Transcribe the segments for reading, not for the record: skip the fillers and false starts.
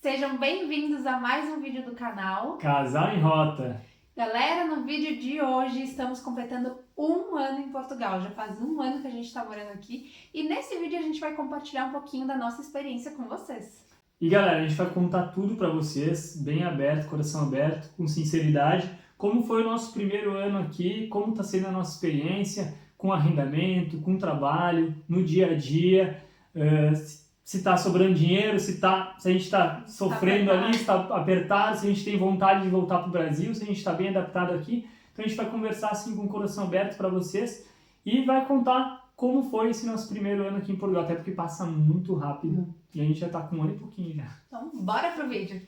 Sejam bem-vindos a mais um vídeo do canal Casal em Rota. Galera, no vídeo de hoje estamos completando um ano em Portugal. Já faz um ano que a gente está morando aqui e nesse vídeo a gente vai compartilhar um pouquinho da nossa experiência com vocês. E galera, a gente vai contar tudo pra vocês, bem aberto, coração aberto, com sinceridade, como foi o nosso primeiro ano aqui, como está sendo a nossa experiência com arrendamento, com trabalho, no dia a dia, se está sobrando dinheiro, se a gente está sofrendo ali, se está apertado, se a gente tem vontade de voltar para o Brasil, se a gente está bem adaptado aqui. Então a gente vai conversar assim com o coração aberto para vocês e vai contar como foi esse nosso primeiro ano aqui em Portugal, até porque passa muito rápido e a gente já está com um ano e pouquinho já. Então, bora pro vídeo.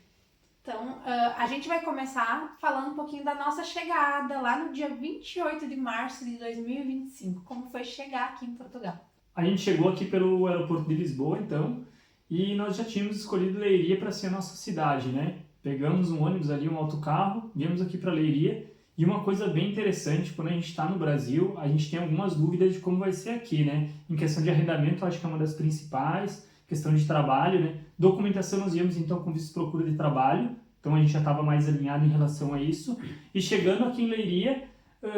Então, a gente vai começar falando um pouquinho da nossa chegada lá no dia 28 de março de 2025. Como foi chegar aqui em Portugal? A gente chegou aqui pelo aeroporto de Lisboa, então, e nós já tínhamos escolhido Leiria para ser a nossa cidade, né? Pegamos um ônibus ali, um autocarro, viemos aqui para Leiria. E uma coisa bem interessante, quando a gente está no Brasil, a gente tem algumas dúvidas de como vai ser aqui, né? Em questão de arrendamento, acho que é uma das principais, questão de trabalho, né? Documentação, nós íamos então com visto de procura de trabalho, então a gente já estava mais alinhado em relação a isso. E chegando aqui em Leiria,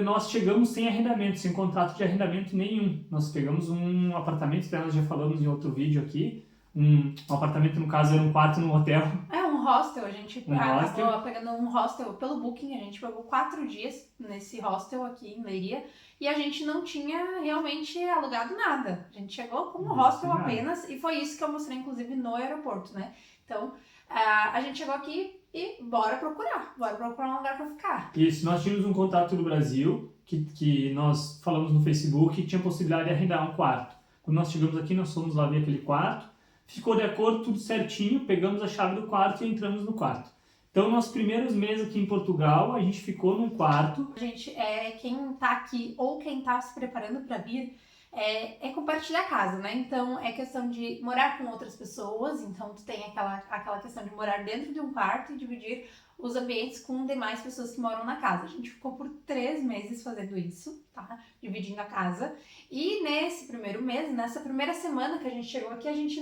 nós chegamos sem arrendamento, sem contrato de arrendamento nenhum. Nós pegamos um apartamento, que nós já falamos em outro vídeo aqui, um apartamento, no caso, era um quarto no hotel. Um hostel, a gente acabou pegando um hostel pelo Booking, a gente pegou 4 dias nesse hostel aqui em Leiria e a gente não tinha realmente alugado nada. A gente chegou com um hostel apenas e foi isso que eu mostrei inclusive no aeroporto, né? Então, a gente chegou aqui e bora procurar um lugar para ficar. Isso, nós tínhamos um contato do Brasil, que nós falamos no Facebook, que tinha possibilidade de arrendar um quarto. Quando nós chegamos aqui, nós fomos lá ver aquele quarto, ficou de acordo, tudo certinho, pegamos a chave do quarto e entramos no quarto. Então, nos primeiros meses aqui em Portugal, a gente ficou num quarto. Gente, quem tá aqui ou quem tá se preparando para vir, é compartilhar a casa, né? Então, é questão de morar com outras pessoas, então tu tem aquela questão de morar dentro de um quarto e dividir os ambientes com demais pessoas que moram na casa. A gente ficou por 3 meses fazendo isso, tá? Dividindo a casa. E nesse primeiro mês, nessa primeira semana que a gente chegou aqui, a gente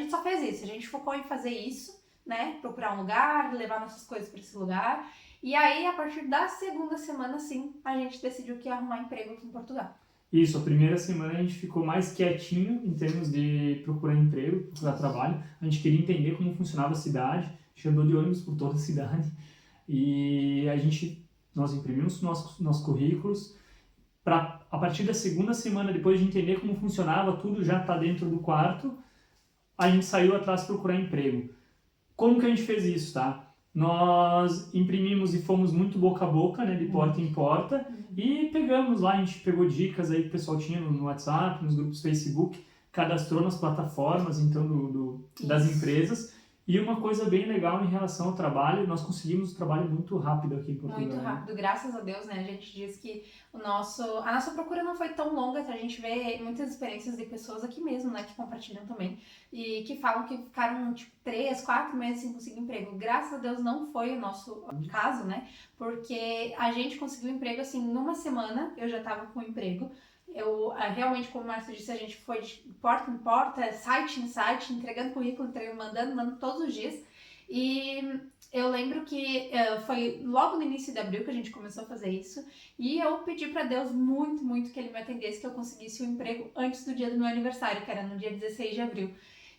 só fez isso. A gente focou em fazer isso, né? Procurar um lugar, levar nossas coisas para esse lugar. E aí, a partir da segunda semana, sim, a gente decidiu que ia arrumar emprego aqui em Portugal. Isso, a primeira semana a gente ficou mais quietinho em termos de procurar emprego, procurar trabalho. A gente queria entender como funcionava a cidade, a gente andou de ônibus por toda a cidade e nós imprimimos nossos currículos para, a partir da segunda semana, depois de entender como funcionava, tudo já está dentro do quarto, a gente saiu atrás procurar emprego. Como que a gente fez isso, tá? Nós imprimimos e fomos muito boca a boca, né, de porta em porta, e pegamos lá, a gente pegou dicas aí que o pessoal tinha no WhatsApp, nos grupos Facebook, cadastrou nas plataformas, então, das empresas. E uma coisa bem legal em relação ao trabalho, nós conseguimos um trabalho muito rápido aqui em Portugal. Muito rápido, graças a Deus, né? A gente diz que a nossa procura não foi tão longa, a gente vê muitas experiências de pessoas aqui mesmo, né, que compartilham também, e que falam que ficaram, 3, 4 meses sem conseguir emprego. Graças a Deus não foi o nosso caso, né? Porque a gente conseguiu emprego, assim, numa semana, eu já tava com emprego. Eu realmente, como o Márcio disse, a gente foi de porta em porta, site em site, entregando currículo, mandando todos os dias. E eu lembro que foi logo no início de abril que a gente começou a fazer isso. E eu pedi pra Deus muito, muito que Ele me atendesse, que eu conseguisse o emprego antes do dia do meu aniversário, que era no dia 16 de abril.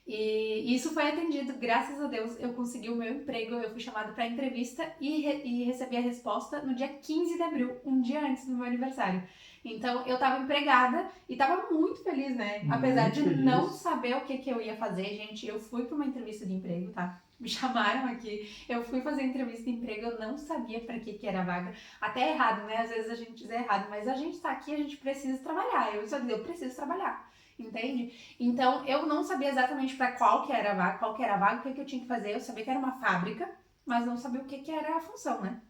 E isso foi atendido, graças a Deus eu consegui o meu emprego, eu fui chamada para entrevista e recebi a resposta no dia 15 de abril, um dia antes do meu aniversário. Então eu tava empregada e tava muito feliz, né? Apesar de não saber o que eu ia fazer, gente, eu fui para uma entrevista de emprego, tá? Me chamaram aqui, eu fui fazer entrevista de emprego, eu não sabia para que era a vaga. Até é errado, né? Às vezes a gente diz errado, mas a gente tá aqui, a gente precisa trabalhar. Eu só dizia, eu preciso trabalhar. Entende? Então, eu não sabia exatamente para qual que era a vaga, o que eu tinha que fazer. Eu sabia que era uma fábrica, mas não sabia o que era a função, né?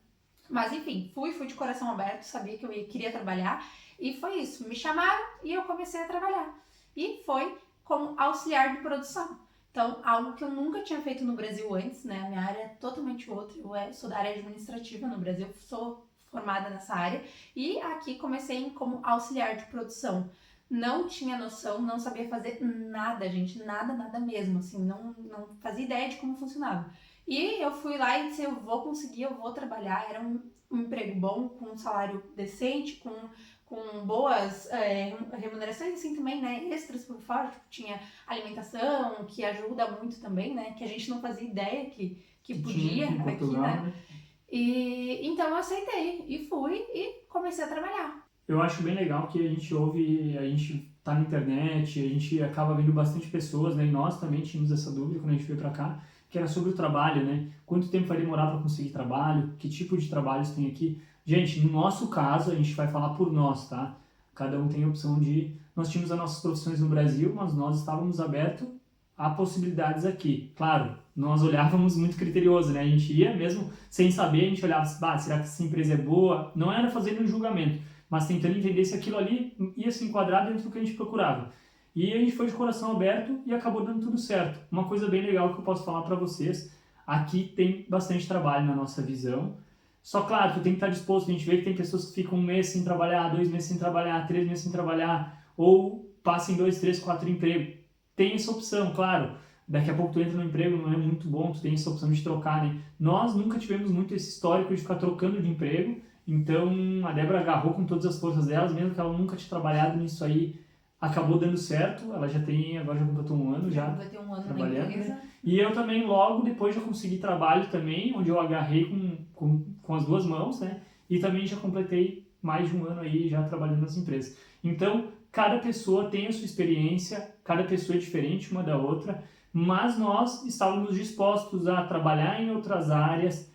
Mas, enfim, fui de coração aberto, sabia que eu queria trabalhar. E foi isso, me chamaram e eu comecei a trabalhar. E foi como auxiliar de produção. Então, algo que eu nunca tinha feito no Brasil antes, né? A minha área é totalmente outra, eu sou da área administrativa no Brasil, sou formada nessa área. E aqui comecei como auxiliar de produção. não tinha noção, não sabia fazer nada, gente, nada mesmo, assim, não fazia ideia de como funcionava. E eu fui lá e disse, eu vou conseguir, eu vou trabalhar, era um emprego bom, com um salário decente, com boas remunerações, assim, também, né, extras por fora, tipo, tinha alimentação, que ajuda muito também, né, que a gente não fazia ideia que podia tinha em aqui, Portugal, né. E então eu aceitei e fui e comecei a trabalhar. Eu acho bem legal que a gente ouve, a gente tá na internet, a gente acaba vendo bastante pessoas, né? E nós também tínhamos essa dúvida quando a gente veio para cá, que era sobre o trabalho, né? Quanto tempo vai demorar para conseguir trabalho? Que tipo de trabalhos tem aqui? Gente, no nosso caso, a gente vai falar por nós, tá? Cada um tem a opção de... Nós tínhamos as nossas profissões no Brasil, mas nós estávamos abertos a possibilidades aqui. Claro, nós olhávamos muito criterioso, né? A gente ia mesmo sem saber, a gente olhava, será que essa empresa é boa? Não era fazendo um julgamento, mas tentando entender se aquilo ali ia se enquadrar dentro do que a gente procurava. E a gente foi de coração aberto e acabou dando tudo certo. Uma coisa bem legal que eu posso falar para vocês, aqui tem bastante trabalho na nossa visão, só claro, tu tem que estar disposto, a gente vê que tem pessoas que ficam um mês sem trabalhar, 2 meses sem trabalhar, 3 meses sem trabalhar, ou passam 2, 3, 4 empregos. Tem essa opção, claro, daqui a pouco tu entra no emprego, não é muito bom, tu tem essa opção de trocar, né? Nós nunca tivemos muito esse histórico de ficar trocando de emprego, então a Débora agarrou com todas as forças dela, mesmo que ela nunca tinha trabalhado nisso aí, acabou dando certo, ela agora já completou um ano já Vai ter um ano trabalhando, na empresa. né? E eu também logo depois já consegui trabalho também, onde eu agarrei com as duas mãos, né? E também já completei mais de um ano aí já trabalhando nas empresas. Então, cada pessoa tem a sua experiência, cada pessoa é diferente uma da outra, mas nós estávamos dispostos a trabalhar em outras áreas,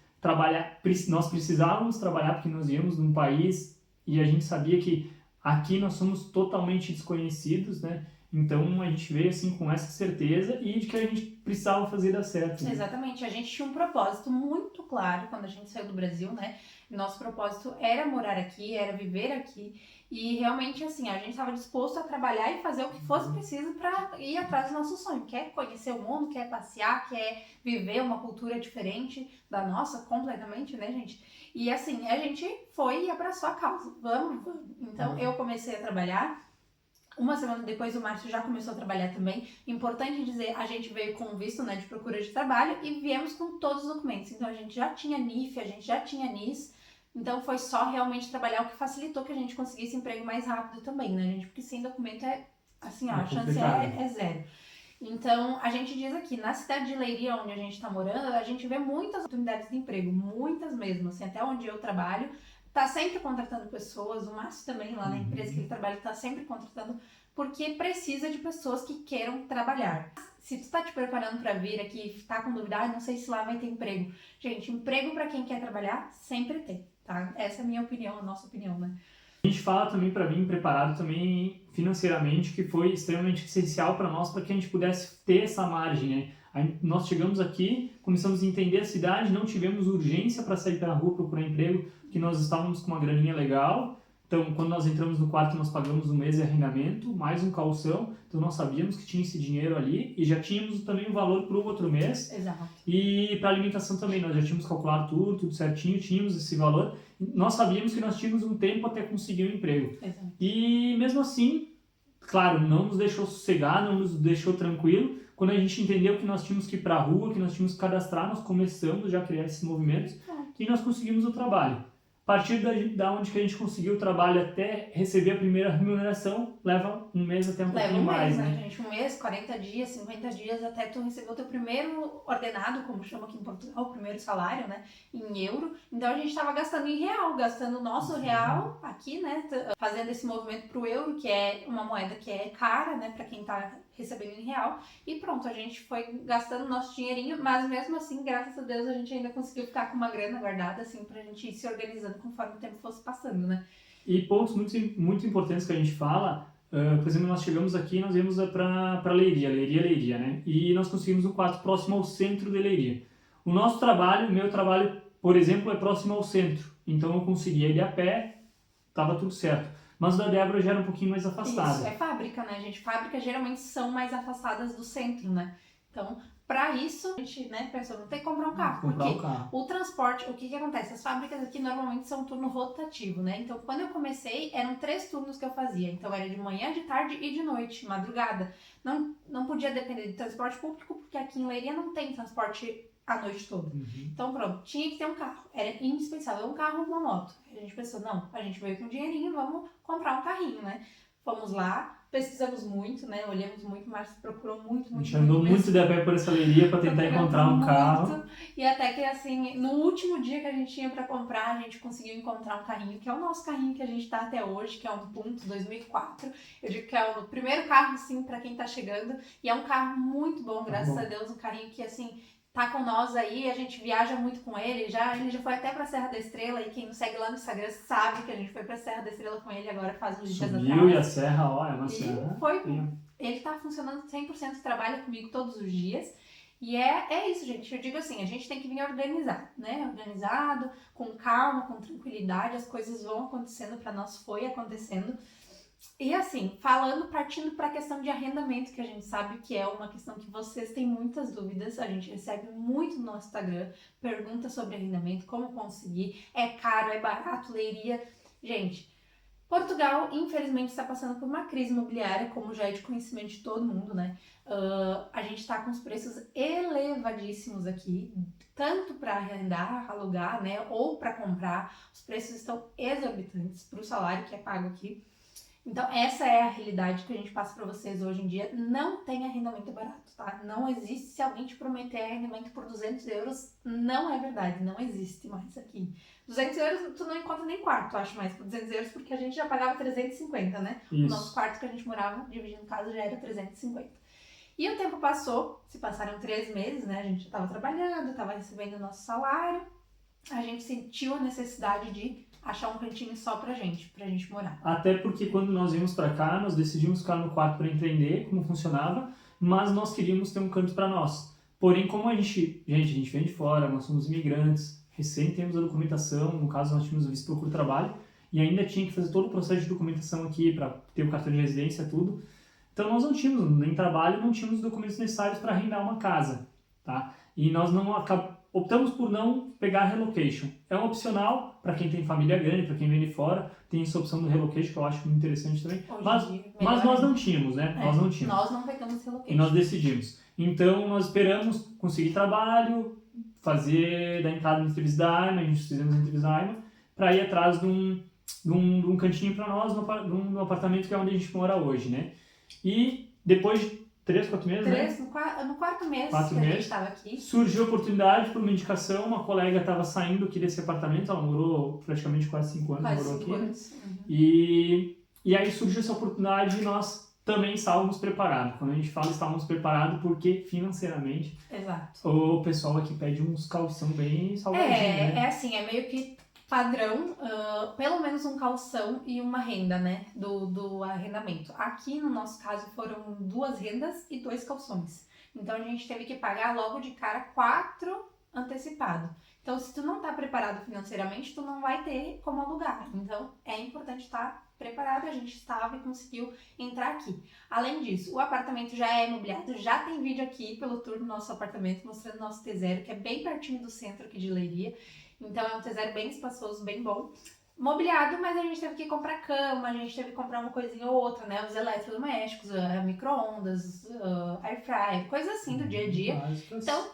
nós precisávamos trabalhar porque nós íamos num país e a gente sabia que aqui nós somos totalmente desconhecidos, né? Então a gente veio assim com essa certeza e de que a gente precisava fazer dar certo. Né? Exatamente, a gente tinha um propósito muito claro quando a gente saiu do Brasil, né? Nosso propósito era morar aqui, era viver aqui. E realmente, assim, a gente estava disposto a trabalhar e fazer o que fosse preciso para ir atrás do nosso sonho. Quer conhecer o mundo, quer passear, quer viver uma cultura diferente da nossa, completamente, né, gente? E assim, a gente foi e abraçou a causa. Vamos. Então, eu comecei a trabalhar. Uma semana depois o Márcio já começou a trabalhar também. Importante dizer, a gente veio com visto, né, de procura de trabalho e viemos com todos os documentos. Então a gente já tinha NIF, a gente já tinha NIS. Então foi só realmente trabalhar o que facilitou que a gente conseguisse emprego mais rápido também, né, gente? Porque sem documento é assim, ó, a chance é zero. Então, a gente diz aqui, na cidade de Leiria, onde a gente está morando, a gente vê muitas oportunidades de emprego, muitas mesmo, assim, até onde eu trabalho, tá sempre contratando pessoas, o Márcio também, lá na empresa que ele trabalha, tá sempre contratando, porque precisa de pessoas que queiram trabalhar. Se tu tá te preparando para vir aqui, tá com dúvida, não sei se lá vai ter emprego. Gente, emprego para quem quer trabalhar, sempre tem, tá? Essa é a minha opinião, a nossa opinião, né? A gente fala também para vir preparado também financeiramente, que foi extremamente essencial para nós, para que a gente pudesse ter essa margem, né? Nós chegamos aqui, começamos a entender a cidade, não tivemos urgência para sair para a rua procurar emprego, porque nós estávamos com uma graninha legal. Então, quando nós entramos no quarto, nós pagamos um mês de arrendamento, mais um calção. Então, nós sabíamos que tinha esse dinheiro ali e já tínhamos também o valor para o outro mês. Exato. E para alimentação também, nós já tínhamos calculado tudo certinho, tínhamos esse valor. Nós sabíamos que nós tínhamos um tempo até conseguir um emprego. Exato. E mesmo assim, claro, não nos deixou sossegar, não nos deixou tranquilo. Quando a gente entendeu que nós tínhamos que ir para a rua, que nós tínhamos que cadastrar, nós começamos já a criar esses movimentos e nós conseguimos o trabalho. A partir da onde que a gente conseguiu o trabalho até receber a primeira remuneração, leva um mês até um pouquinho mais, né, gente? Um mês, 40 dias, 50 dias, até tu receber o teu primeiro ordenado, como chama aqui em Portugal, o primeiro salário, né, em euro. Então a gente estava gastando em real, gastando o nosso real aqui, né, fazendo esse movimento pro euro, que é uma moeda que é cara, né, para quem tá recebendo em real. E pronto, a gente foi gastando o nosso dinheirinho, mas mesmo assim, graças a Deus, a gente ainda conseguiu ficar com uma grana guardada, assim, pra gente ir se organizando conforme o tempo fosse passando, né? E pontos muito importantes que a gente fala, por exemplo, nós chegamos aqui e nós viemos para Leiria, né? E nós conseguimos um quarto próximo ao centro de Leiria. O nosso trabalho, o meu trabalho, por exemplo, é próximo ao centro. Então eu conseguia ir a pé, estava tudo certo. Mas o da Débora já era um pouquinho mais afastada. Isso, é fábrica, né, gente? Fábricas geralmente são mais afastadas do centro, né? Então, Para isso, a gente, né, pensou, não tem que comprar um carro. Porque o transporte, o que acontece? As fábricas aqui normalmente são turno rotativo, né? Então, quando eu comecei, eram 3 turnos que eu fazia. Então, era de manhã, de tarde e de noite, madrugada. Não podia depender de transporte público, porque aqui em Leiria não tem transporte a noite toda. Então, pronto, tinha que ter um carro. Era indispensável, um carro ou uma moto. A gente pensou, não, a gente veio com dinheirinho, vamos comprar um carrinho, né? Fomos lá, pesquisamos muito, né? Olhamos muito, mas procurou muito. A gente andou muito de a pé por essa Leiria para tentar encontrar um carro. E até que, assim, no último dia que a gente tinha para comprar, a gente conseguiu encontrar um carrinho, que é o nosso carrinho que a gente tá até hoje, que é um Punto 2004. Eu digo que é o primeiro carro, assim, para quem tá chegando. E é um carro muito bom, graças a Deus. Um carrinho que, assim, tá com nós aí, a gente viaja muito com ele. Ele já foi até pra Serra da Estrela, e quem nos segue lá no Instagram sabe que a gente foi pra Serra da Estrela com ele agora faz uns dias atrás. Subiu e a serra, ó, é uma serra. Ele tá funcionando 100%, trabalha comigo todos os dias. E é isso, gente. Eu digo assim, a gente tem que vir organizado, né? Organizado, com calma, com tranquilidade, as coisas vão acontecendo, pra nós foi acontecendo. E assim, partindo para a questão de arrendamento, que a gente sabe que é uma questão que vocês têm muitas dúvidas, a gente recebe muito no nosso Instagram, perguntas sobre arrendamento, como conseguir, é caro, é barato, Leiria. Gente, Portugal, infelizmente, está passando por uma crise imobiliária, como já é de conhecimento de todo mundo, né? A gente está com os preços elevadíssimos aqui, tanto para arrendar, alugar, né? Ou para comprar, os preços estão exorbitantes para o salário que é pago aqui. Então, essa é a realidade que a gente passa para vocês hoje em dia. Não tem arrendamento barato, tá? Não existe. Se alguém te prometer arrendamento por 200 euros, não é verdade. Não existe mais aqui. 200 euros, tu não encontra nem quarto, acho mais, por 200 euros, porque a gente já pagava 350, né? Isso. O nosso quarto que a gente morava, dividindo casa, já era 350. E o tempo passou, se passaram 3 meses, né? A gente já estava trabalhando, estava recebendo o nosso salário. A gente sentiu a necessidade de achar um cantinho só pra gente morar. Até porque quando nós viemos pra cá, nós decidimos ficar no quarto para entender como funcionava, mas nós queríamos ter um canto para nós. Porém, como a gente vem de fora, nós somos imigrantes, recém temos a documentação, no caso nós tínhamos o visto procura trabalho, e ainda tinha que fazer todo o processo de documentação aqui para ter o cartão de residência, tudo. Então nós não tínhamos nem trabalho, não tínhamos os documentos necessários para arrendar uma casa, tá? E nós optamos por não pegar relocation. É um opcional para quem tem família grande, para quem vem de fora, tem essa opção do relocation que eu acho muito interessante também. Mas nós não tínhamos, né? Nós não pegamos relocation. E nós decidimos. Então nós esperamos conseguir trabalho, dar entrada na entrevista da AIMA, a gente fizemos a entrevista da AIMA, para ir atrás de um cantinho para nós, no apartamento que é onde a gente mora hoje, né? E depois de 3, 4 meses, né? No quarto mês que a gente estava aqui. Surgiu a oportunidade por uma indicação, uma colega estava saindo aqui desse apartamento, ela morou praticamente quase 5 anos, morou aqui. Uhum. E aí surgiu essa oportunidade e nós também estávamos preparados. Quando a gente fala estávamos preparados, porque financeiramente o pessoal aqui pede uns calção bem salgadinho, né? É assim, é meio que padrão, pelo menos um calção e uma renda, né, do arrendamento. Aqui, no nosso caso, foram 2 rendas e 2 calções. Então, a gente teve que pagar logo de cara 4 antecipado. Então, se tu não tá preparado financeiramente, tu não vai ter como alugar. Então, é importante estar preparado. A gente estava e conseguiu entrar aqui. Além disso, o apartamento já é imobiliado, já tem vídeo aqui pelo tour do nosso apartamento, mostrando nosso T0, que é bem pertinho do centro aqui de Leiria. Então é um T0 bem espaçoso, bem bom. Mobiliado, mas a gente teve que comprar cama, a gente teve que comprar uma coisinha ou outra, né? Os eletrodomésticos, micro-ondas, air fryer, coisas assim do dia a dia. Então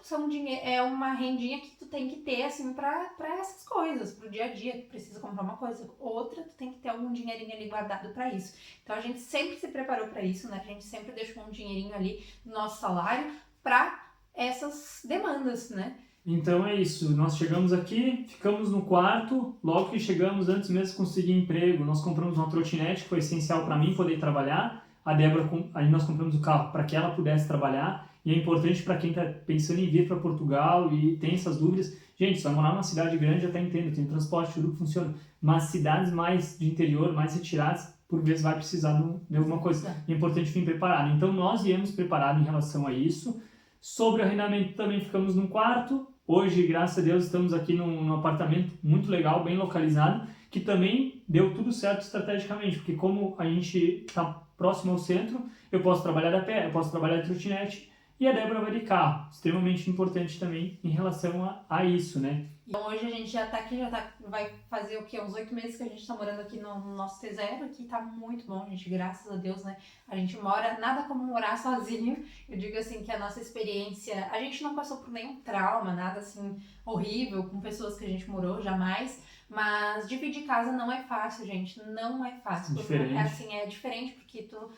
é uma rendinha que tu tem que ter, assim, pra essas coisas, pro dia a dia. Tu precisa comprar uma coisa, outra, tu tem que ter algum dinheirinho ali guardado pra isso. Então a gente sempre se preparou pra isso, né? A gente sempre deixou um dinheirinho ali no nosso salário pra essas demandas, né? Então é isso, nós chegamos aqui, ficamos no quarto, logo que chegamos, antes mesmo de conseguir emprego, nós compramos uma trotinete, que foi essencial para mim poder trabalhar. A Débora, aí nós compramos o carro para que ela pudesse trabalhar, e é importante para quem está pensando em vir para Portugal e tem essas dúvidas. Gente, se vai morar numa cidade grande, até entendo, tem transporte, tudo que funciona, mas cidades mais de interior, mais retiradas, por vezes vai precisar de alguma coisa. É importante vir preparado. Então nós viemos preparados em relação a isso. Sobre o arrendamento também ficamos num quarto. Hoje, graças a Deus, estamos aqui num apartamento muito legal, bem localizado, que também deu tudo certo estrategicamente, porque como a gente está próximo ao centro, eu posso trabalhar a pé, eu posso trabalhar de trotinete e a Débora vai de carro. Extremamente importante também em relação a isso, né? Então hoje a gente já tá aqui, vai fazer o quê? Uns 8 meses que a gente tá morando aqui no nosso T0, aqui tá muito bom, gente, graças a Deus, né? A gente mora, nada como morar sozinho. Eu digo assim que a nossa experiência, a gente não passou por nenhum trauma, nada assim horrível com pessoas que a gente morou, jamais. Mas dividir casa não é fácil, gente, não é fácil. Diferente. É diferente porque tu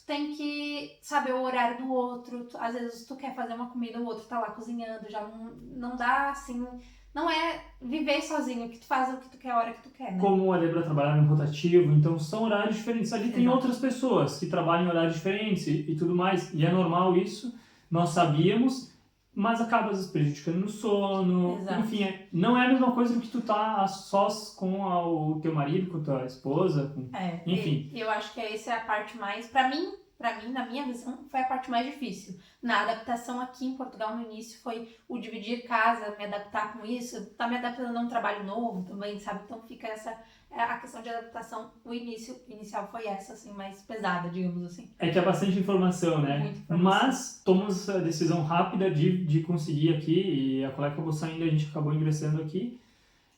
tem que saber o horário do outro, às vezes tu quer fazer uma comida, o outro tá lá cozinhando, já não dá assim... Não é viver sozinho, que tu faz o que tu quer a hora que tu quer, né? Como a Débora trabalhava em rotativo, então são horários diferentes. Ali tem outras pessoas que trabalham em horários diferentes e tudo mais. E é normal isso, nós sabíamos, mas acaba às vezes prejudicando no sono. Exato. Enfim, não é a mesma coisa do que tu tá a sós com o teu marido, com a tua esposa. Enfim. Eu acho que essa é a parte mais, pra mim, na minha visão, foi a parte mais difícil. Na adaptação aqui em Portugal no início foi o dividir casa, me adaptar com isso, tá me adaptando a um trabalho novo também, sabe? Então fica a questão de adaptação, o inicial foi essa, assim, mais pesada, digamos assim. É que é bastante informação, né? Muita informação. Mas tomamos a decisão rápida de conseguir aqui, e a colega acabou saindo, a gente acabou ingressando aqui.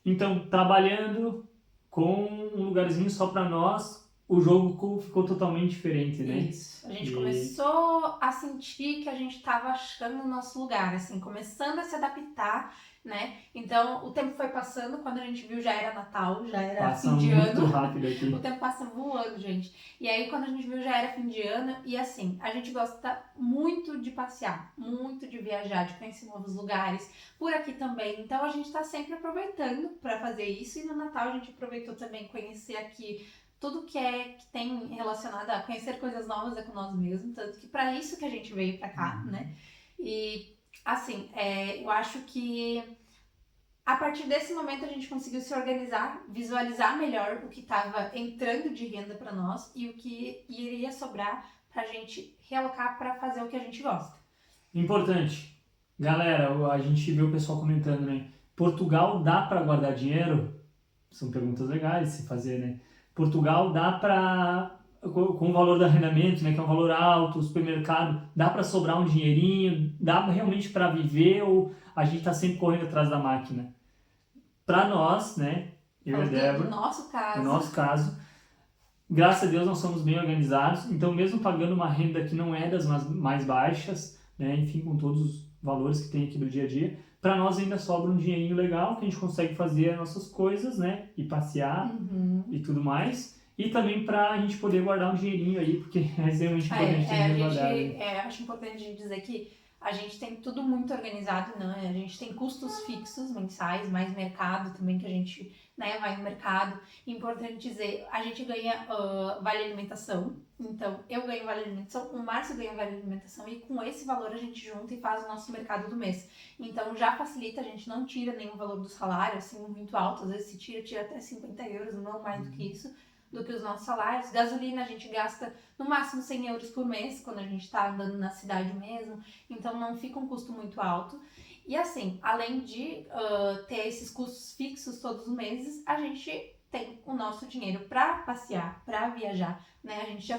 Então, trabalhando com um lugarzinho só para nós, o jogo ficou totalmente diferente, né? Isso. A gente começou a sentir que a gente estava achando o nosso lugar, assim, começando a se adaptar, né? Então, o tempo foi passando, quando a gente viu já era Natal, já era fim de ano. Passa muito rápido aqui. O tempo passa voando, gente. E aí, quando a gente viu já era fim de ano, e assim, a gente gosta muito de passear, muito de viajar, de conhecer novos lugares, por aqui também. Então, a gente tá sempre aproveitando para fazer isso, e no Natal a gente aproveitou também conhecer aqui tudo que tem relacionado a conhecer coisas novas é com nós mesmos, tanto que para isso que a gente veio para cá, né? E, assim, eu acho que a partir desse momento a gente conseguiu se organizar, visualizar melhor o que estava entrando de renda para nós e o que iria sobrar para a gente realocar para fazer o que a gente gosta. Importante. Galera, a gente viu o pessoal comentando, né? Portugal dá para guardar dinheiro? São perguntas legais de se fazer, né? Portugal dá para, com o valor do arrendamento, né, que é um valor alto, o supermercado, dá para sobrar um dinheirinho, dá realmente para viver ou a gente está sempre correndo atrás da máquina? Para nós, né, eu e a Débora, no nosso caso, graças a Deus nós somos bem organizados, então mesmo pagando uma renda que não é das mais baixas, né, enfim, com todos os valores que tem aqui do dia a dia, para nós ainda sobra um dinheirinho legal que a gente consegue fazer as nossas coisas, né? E passear e tudo mais. E também para a gente poder guardar um dinheirinho aí, porque é extremamente importante acho importante dizer que a gente tem tudo muito organizado, né? A gente tem custos fixos mensais, mais mercado também que a gente, né, vai no mercado. Importante dizer, a gente ganha vale alimentação. Então, eu ganho vale alimentação, o Márcio ganha vale alimentação e com esse valor a gente junta e faz o nosso mercado do mês. Então, já facilita, a gente não tira nenhum valor do salário, assim, muito alto. Às vezes se tira até 50 euros, não mais do que isso, do que os nossos salários. Gasolina a gente gasta no máximo 100 euros por mês, quando a gente tá andando na cidade mesmo. Então, não fica um custo muito alto. E assim, além de ter esses custos fixos todos os meses, a gente tem o nosso dinheiro para passear, para viajar, né? A gente já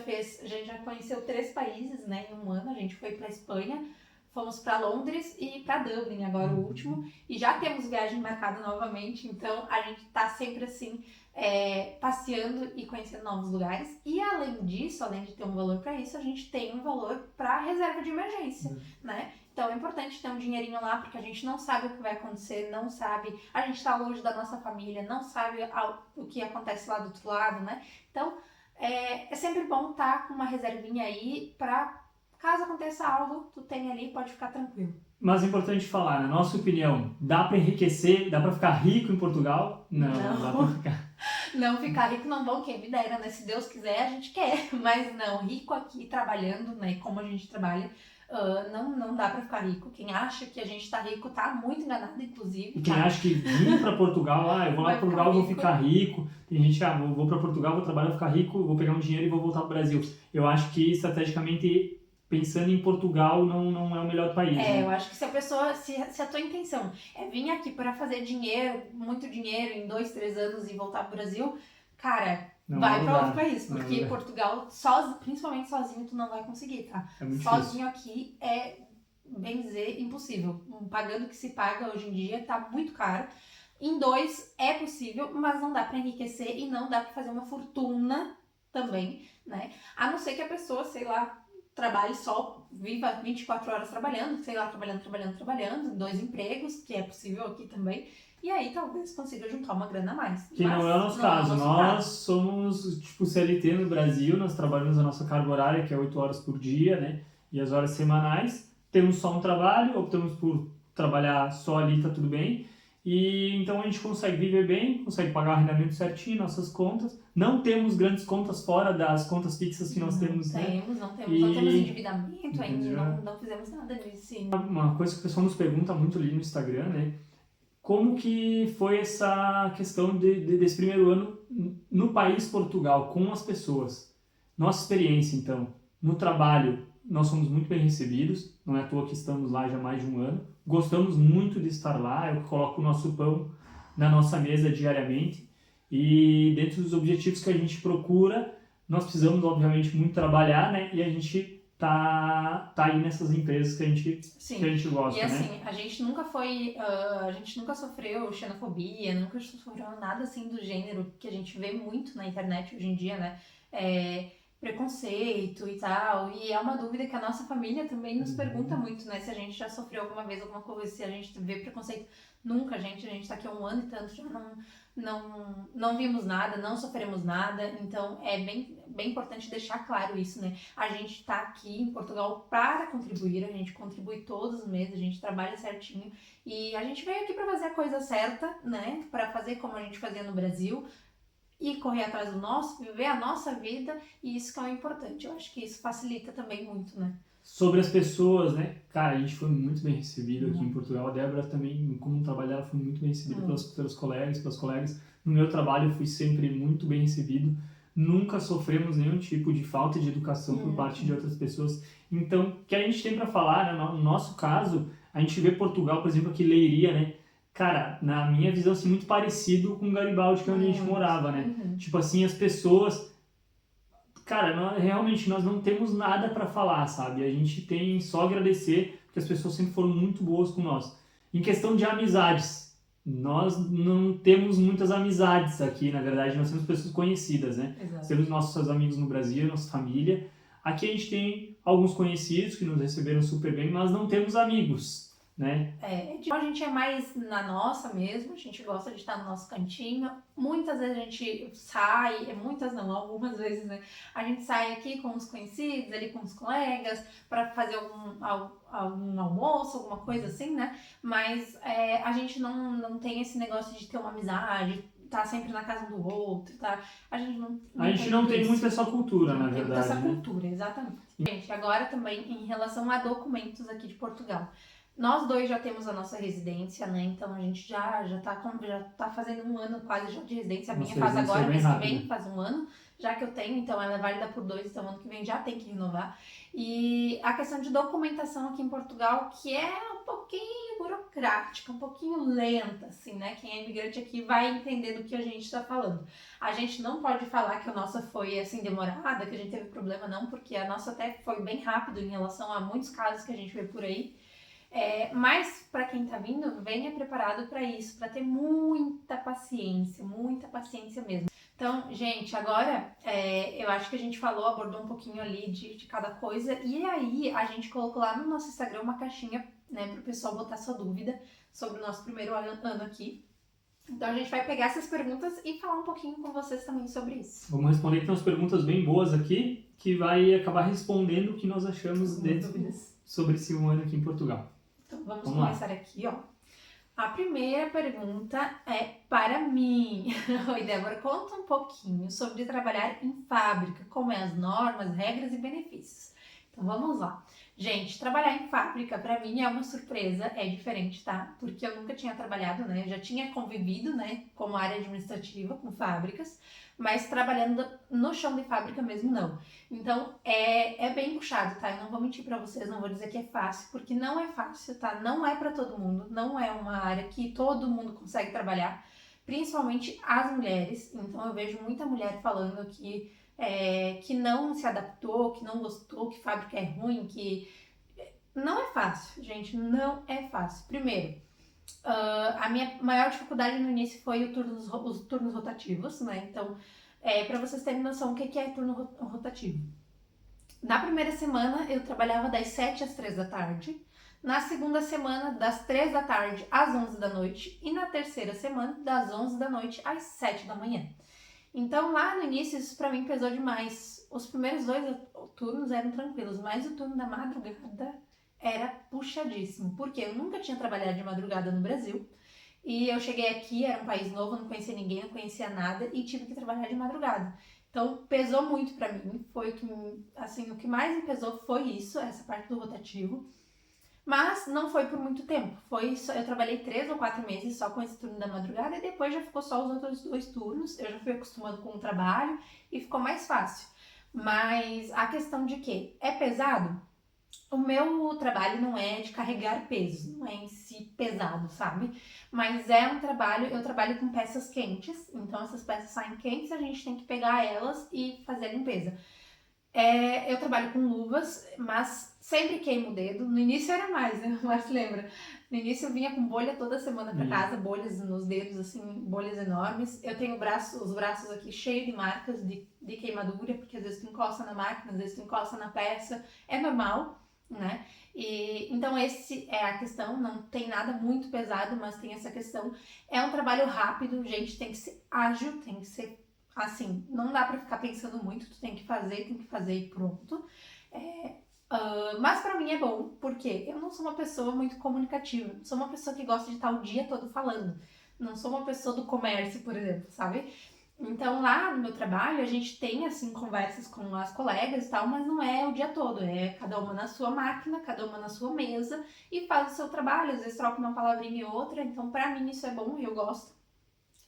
conheceu 3 países, né, em um ano. A gente foi para Espanha, fomos para Londres e para Dublin, agora o último, e já temos viagem marcada novamente. Então a gente tá sempre assim passeando e conhecendo novos lugares. E além disso, além de ter um valor para isso, a gente tem um valor para reserva de emergência, né? Então é importante ter um dinheirinho lá, porque a gente não sabe o que vai acontecer, não sabe, a gente está longe da nossa família, não sabe o que acontece lá do outro lado, né? Então é sempre bom estar com uma reservinha aí para caso aconteça algo, tu tem ali, pode ficar tranquilo. Mas é importante falar, na nossa opinião, dá para enriquecer, dá para ficar rico em Portugal? Não dá para ficar. Não ficar rico não vão, quem me dera, né? Se Deus quiser, a gente quer, mas não, rico aqui trabalhando, né? Como a gente trabalha. Não dá pra ficar rico. Quem acha que a gente tá rico tá muito enganado, inclusive. E quem acha que vir pra Portugal, eu vou lá pra Portugal e vou ficar rico. Tem gente que, vou pra Portugal, vou trabalhar, vou ficar rico, vou pegar um dinheiro e vou voltar pro Brasil. Eu acho que, estrategicamente, pensando em Portugal, não é o melhor país. Né? Eu acho que se a tua intenção é vir aqui pra fazer dinheiro, muito dinheiro, em 2, 3 anos e voltar pro Brasil, cara... vai pra outro país, porque Portugal, principalmente sozinho, tu não vai conseguir, tá? É muito sozinho difícil. Aqui bem dizer, impossível. Pagando o que se paga hoje em dia tá muito caro. Em 2 é possível, mas não dá para enriquecer e não dá para fazer uma fortuna também, né? A não ser que a pessoa, sei lá, trabalhe só, viva 24 horas trabalhando, sei lá, trabalhando, 2 empregos, que é possível aqui também. E aí talvez consiga juntar uma grana a mais. Que Mas não é o nosso caso. Nós somos tipo CLT no Brasil, nós trabalhamos a nossa carga horária, que é 8 horas por dia, né? E as horas semanais. Temos só um trabalho, optamos por trabalhar só ali, tá tudo bem. E então a gente consegue viver bem, consegue pagar o arrendamento certinho, nossas contas. Não temos grandes contas fora das contas fixas que nós temos, né? Não temos endividamento ainda, não fizemos nada disso. Uma coisa que o pessoal nos pergunta muito ali no Instagram, né? Como que foi essa questão desse primeiro ano no país Portugal, com as pessoas? Nossa experiência, então, no trabalho, nós somos muito bem recebidos, não é à toa que estamos lá já há mais de um ano. Gostamos muito de estar lá, eu coloco o nosso pão na nossa mesa diariamente. E dentro dos objetivos que a gente procura, nós precisamos, obviamente, muito trabalhar, né? E a gente tá aí nessas empresas que a gente gosta, e assim, né? a gente nunca foi, a gente nunca sofreu xenofobia, nunca sofreu nada assim do gênero que a gente vê muito na internet hoje em dia, né? Preconceito e tal, e é uma dúvida que a nossa família também nos pergunta muito, né? Se a gente já sofreu alguma vez alguma coisa, se a gente vê preconceito. Nunca, a gente tá aqui há 1 ano e tanto, já não vimos nada, não sofremos nada, então é bem importante deixar claro isso, né? A gente tá aqui em Portugal para contribuir, a gente contribui todos os meses, a gente trabalha certinho e a gente veio aqui para fazer a coisa certa, né? Para fazer como a gente fazia no Brasil e correr atrás do nosso, viver a nossa vida, e isso que é o importante. Eu acho que isso facilita também muito, né? Sobre as pessoas, né? Cara, a gente foi muito bem recebido aqui em Portugal. A Débora também, como trabalho, ela foi muito bem recebida pelos colegas, pelas colegas. No meu trabalho, eu fui sempre muito bem recebido. Nunca sofremos nenhum tipo de falta de educação por parte de outras pessoas. Então, o que a gente tem para falar, né? No nosso caso, a gente vê Portugal, por exemplo, aqui Leiria, né? Cara, na minha visão, assim, muito parecido com Garibaldi, que é onde a gente morava, né? Tipo assim, as pessoas... Cara, realmente nós não temos nada para falar, sabe? A gente tem só agradecer, porque as pessoas sempre foram muito boas com nós. Em questão de amizades, nós não temos muitas amizades aqui, na verdade, nós temos pessoas conhecidas, né? Exato. Temos nossos amigos no Brasil, nossa família. Aqui a gente tem alguns conhecidos que nos receberam super bem, mas não temos amigos, né? A gente é mais na nossa mesmo, a gente gosta de estar no nosso cantinho. Muitas vezes a gente sai, muitas não, algumas vezes, né? A gente sai aqui com os conhecidos, ali com os colegas, para fazer algum almoço, alguma coisa assim, né? Mas a gente não tem esse negócio de ter uma amizade, tá sempre na casa do outro, tá? A gente não tem muito essa cultura, na verdade. Essa cultura, exatamente. Gente, agora também em relação a documentos aqui de Portugal. Nós 2 já temos a nossa residência, né? Então a gente já tá fazendo 1 ano quase já de residência. A minha faz agora, mês que vem, faz 1 ano, já que eu tenho, então ela é válida por 2, então ano que vem já tem que renovar. E a questão de documentação aqui em Portugal, que é um pouquinho burocrática, um pouquinho lenta, assim, né? Quem é imigrante aqui vai entender do que a gente tá falando. A gente não pode falar que a nossa foi, assim, demorada, que a gente teve problema, não, porque a nossa até foi bem rápido em relação a muitos casos que a gente vê por aí. Mas para quem tá vindo, venha preparado para isso, para ter muita paciência mesmo. Então, gente, agora eu acho que a gente abordou um pouquinho ali de cada coisa, e aí a gente colocou lá no nosso Instagram uma caixinha, né, pro pessoal botar sua dúvida sobre o nosso primeiro ano aqui. Então a gente vai pegar essas perguntas e falar um pouquinho com vocês também sobre isso. Vamos responder que tem umas perguntas bem boas aqui, que vai acabar respondendo o que nós achamos sobre esse 1 ano aqui em Portugal. Então vamos começar aqui, ó. A primeira pergunta é para mim. Oi, Débora, conta um pouquinho sobre trabalhar em fábrica, como é as normas, regras e benefícios. Então vamos lá. Gente, trabalhar em fábrica para mim é uma surpresa, é diferente, tá? Porque eu nunca tinha trabalhado, né? Eu já tinha convivido, né, como área administrativa com fábricas, mas trabalhando no chão de fábrica mesmo não. Então é bem puxado, tá? Eu não vou mentir para vocês, não vou dizer que é fácil, porque não é fácil, tá? Não é para todo mundo, não é uma área que todo mundo consegue trabalhar, principalmente as mulheres. Então eu vejo muita mulher falando que não se adaptou, que não gostou, que fábrica é ruim, que não é fácil, gente, não é fácil. Primeiro, a minha maior dificuldade no início foi os turnos rotativos, né? Então, para vocês terem noção, o que é turno rotativo? Na primeira semana, eu trabalhava das 7 às 3 da tarde. Na segunda semana, das 3 da tarde às 11 da noite. E na terceira semana, das 11 da noite às 7 da manhã. Então, lá no início, isso pra mim pesou demais. Os primeiros 2 turnos eram tranquilos, mas o turno da madrugada era puxadíssimo. Porque eu nunca tinha trabalhado de madrugada no Brasil. E eu cheguei aqui, era um país novo, não conhecia ninguém, não conhecia nada e tive que trabalhar de madrugada. Então, pesou muito pra mim. Foi o que, assim, o que mais me pesou foi isso, essa parte do rotativo. Mas não foi por muito tempo. Foi só, eu trabalhei 3 ou 4 meses só com esse turno da madrugada e depois já ficou só os outros 2 turnos. Eu já fui acostumando com o trabalho e ficou mais fácil. Mas a questão de que é pesado, o meu trabalho não é de carregar peso, não é em si pesado, sabe? Mas é um trabalho, eu trabalho com peças quentes, então essas peças saem quentes, a gente tem que pegar elas e fazer a limpeza. Eu trabalho com luvas, mas sempre queimo o dedo. No início era mais, né? Mas lembra? No início eu vinha com bolha toda semana pra casa, bolhas nos dedos, assim, bolhas enormes. Eu tenho os braços aqui cheios de marcas de queimadura, porque às vezes tu encosta na máquina, às vezes tu encosta na peça. É normal, né? E, então esse é a questão, não tem nada muito pesado, mas tem essa questão. É um trabalho rápido, gente, tem que ser ágil, tem que ser assim, não dá pra ficar pensando muito, tu tem que fazer e pronto. Mas pra mim é bom, porque eu não sou uma pessoa muito comunicativa, sou uma pessoa que gosta de estar o dia todo falando. Não sou uma pessoa do comércio, por exemplo, sabe? Então lá no meu trabalho a gente tem assim conversas com as colegas e tal, mas não é o dia todo, é cada uma na sua máquina, cada uma na sua mesa e faz o seu trabalho, às vezes troca uma palavrinha e outra, então pra mim isso é bom, eu gosto.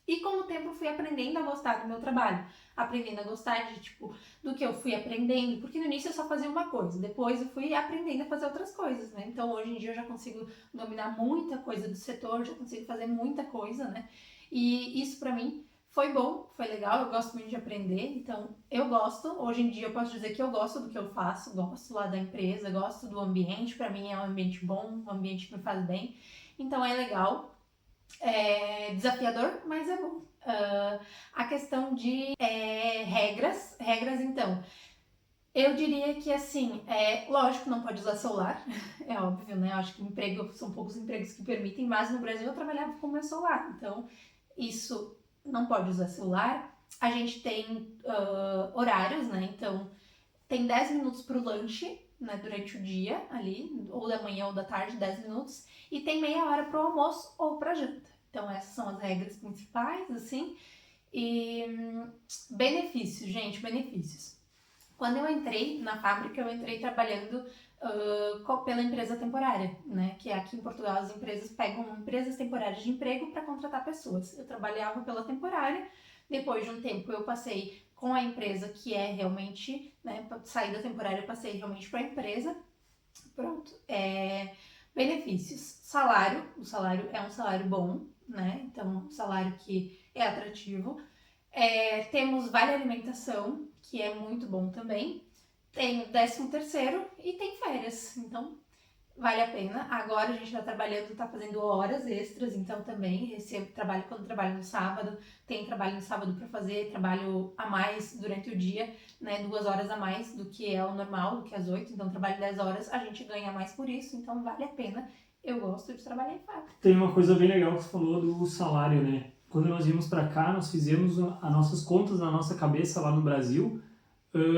E com o tempo eu fui aprendendo a gostar do meu trabalho, aprendendo a gostar de, tipo, do que eu fui aprendendo, porque no início eu só fazia uma coisa, depois eu fui aprendendo a fazer outras coisas, né? Então hoje em dia eu já consigo dominar muita coisa do setor, já consigo fazer muita coisa, né? E isso pra mim foi bom, foi legal, eu gosto muito de aprender, então eu gosto, hoje em dia eu posso dizer que eu gosto do que eu faço, gosto lá da empresa, gosto do ambiente, pra mim é um ambiente bom, um ambiente que me faz bem, então é legal. É desafiador, mas é bom. A questão de regras então, eu diria que assim, lógico, não pode usar celular, é óbvio, né? Eu acho que emprego, são poucos empregos que permitem, mas no Brasil eu trabalhava com o meu celular, então isso não pode usar celular. A gente tem horários, né? Então tem 10 minutos para o lanche, né, durante o dia ali, ou da manhã ou da tarde, 10 minutos, e tem meia hora para o almoço ou para janta. Então essas são as regras principais, assim. E benefícios, gente, benefícios. Quando eu entrei na fábrica, eu entrei trabalhando pela empresa temporária, né? Que aqui em Portugal as empresas pegam empresas temporárias de emprego para contratar pessoas. Eu trabalhava pela temporária, depois de um tempo eu passei com a empresa que é realmente, né? Saí da temporária, eu passei realmente para a empresa. Pronto. Benefícios. Salário. O salário é um salário bom, né? Então, um salário que é atrativo. Temos vale alimentação, que é muito bom também. Tem o 13º e tem férias, então vale a pena. Agora a gente está trabalhando, está fazendo horas extras, então também recebo trabalho quando trabalho no sábado, tem trabalho no sábado para fazer, trabalho a mais durante o dia, né, 2 horas a mais do que é o normal, do que as 8, então trabalho 10 horas, a gente ganha mais por isso, então vale a pena. Eu gosto de trabalhar em fábrica. Tem uma coisa bem legal que você falou do salário, né? Quando nós viemos para cá, nós fizemos as nossas contas na nossa cabeça lá no Brasil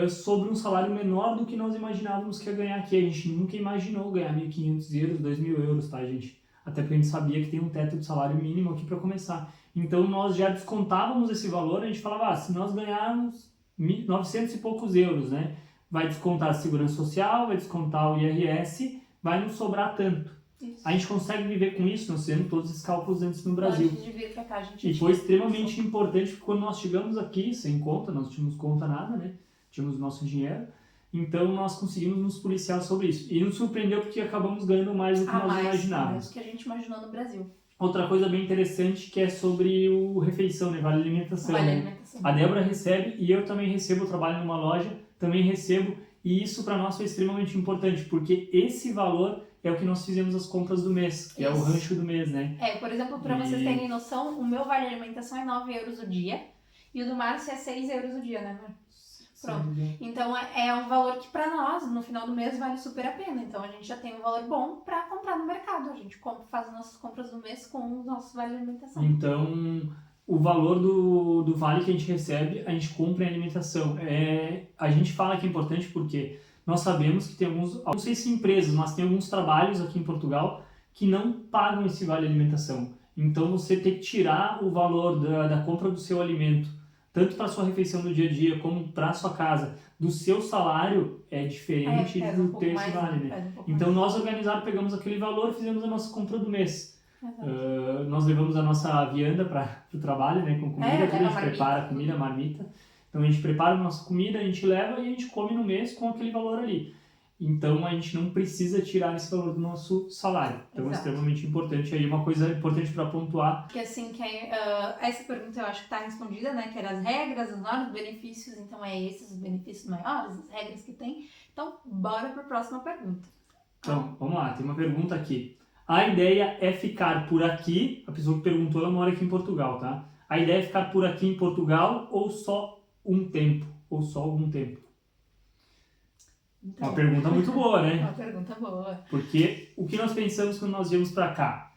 sobre um salário menor do que nós imaginávamos que ia ganhar aqui. A gente nunca imaginou ganhar 1.500 euros, 2.000 euros, tá, gente? Até porque a gente sabia que tem um teto de salário mínimo aqui para começar. Então nós já descontávamos esse valor, a gente falava, se nós ganharmos 900 e poucos euros, né? Vai descontar a segurança social, vai descontar o IRS, vai não sobrar tanto. Isso. A gente consegue viver com isso, nós fizemos todos esses cálculos antes no Brasil. Antes de vir pra cá, a gente e foi extremamente importante, porque quando nós chegamos aqui, sem conta, nós não tínhamos conta nada, né? Tínhamos nosso dinheiro, então nós conseguimos nos policiar sobre isso. E nos surpreendeu porque acabamos ganhando mais do que nós imaginávamos. Mais do que a gente imaginou no Brasil. Outra coisa bem interessante que é sobre o refeição, né? Vale alimentação. Vale né? alimentação. A Débora recebe e eu também recebo, eu trabalho numa loja, também recebo. E isso para nós foi extremamente importante, porque esse valor é o que nós fizemos as compras do mês, que é o rancho do mês, né? Por exemplo, para vocês terem noção, o meu vale alimentação é 9 euros o dia e o do Márcio é 6 euros o dia, né, Márcio? Pronto. Então é um valor que para nós, no final do mês, vale super a pena. Então a gente já tem um valor bom para comprar no mercado. A gente faz as nossas compras do mês com os nossos vale alimentação. Então, o valor do vale que a gente recebe, a gente compra em alimentação. A gente fala que é importante porque nós sabemos que tem alguns, não sei se empresas, mas tem alguns trabalhos aqui em Portugal que não pagam esse vale alimentação. Então você tem que tirar o valor da compra do seu alimento, tanto para a sua refeição do dia a dia, como para a sua casa, do seu salário, é diferente do ter esse vale, né? Então nós organizados pegamos aquele valor, fizemos a nossa compra do mês. Nós levamos a nossa vianda para o trabalho, né? Com comida, a gente prepara a comida, marmita. Então a gente prepara a nossa comida, a gente leva e a gente come no mês com aquele valor ali. Então a gente não precisa tirar esse valor do nosso salário. Então é extremamente importante. Aí uma coisa importante para pontuar. Porque assim, essa pergunta eu acho que está respondida, né? Que eram as regras, as normas, os benefícios. Então esses os benefícios maiores, as regras que tem. Então bora para a próxima pergunta. Então, vamos lá. Tem uma pergunta aqui. A ideia é ficar por aqui. A pessoa que perguntou, ela mora aqui em Portugal, tá? A ideia é ficar por aqui em Portugal ou só um tempo? Ou só algum tempo? Então, uma pergunta muito boa, né? Uma pergunta boa. Porque o que nós pensamos quando nós viemos para cá?